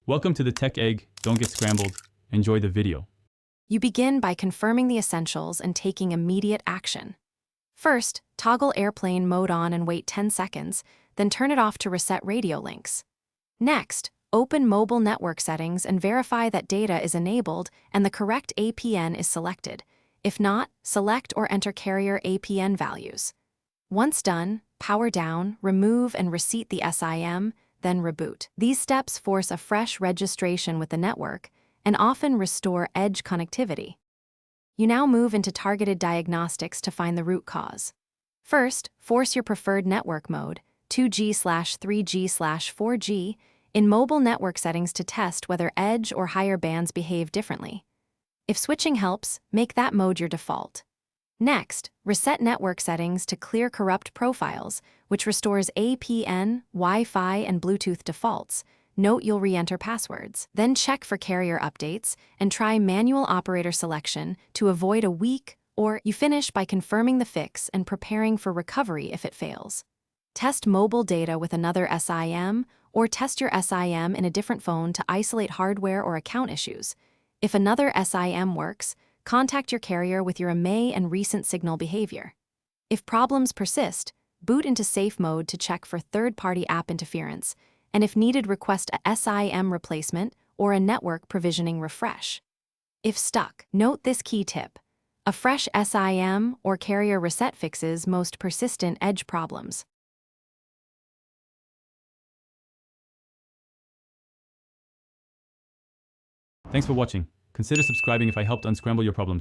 Welcome to the Tech Egg. Don't get scrambled. Enjoy the video. You begin by confirming the essentials and taking immediate action. First, toggle airplane mode on and wait 10 seconds, then turn it off to reset radio links. Next, open mobile network settings and verify that data is enabled and the correct APN is selected. If not, select or enter carrier APN values. Once done, power down, remove and reseat the SIM, then reboot. These steps force a fresh registration with the network and often restore edge connectivity. You now move into targeted diagnostics to find the root cause. First, force your preferred network mode, 2G/3G/4G, in mobile network settings to test whether edge or higher bands behave differently. If switching helps, make that mode your default. Next, reset network settings to clear corrupt profiles, which restores APN, Wi-Fi, and Bluetooth defaults. Note you'll re-enter passwords. Then check for carrier updates and try manual operator selection to avoid a weak, or you finish by confirming the fix and preparing for recovery if it fails. Test mobile data with another SIM, or test your SIM in a different phone to isolate hardware or account issues. If another SIM works, contact your carrier with your IMEI and recent signal behavior. If problems persist, boot into safe mode to check for third-party app interference, and if needed, request a SIM replacement or a network provisioning refresh. If stuck, note this key tip. A fresh SIM or carrier reset fixes most persistent edge problems. Thanks for watching. Consider subscribing if I helped unscramble your problems.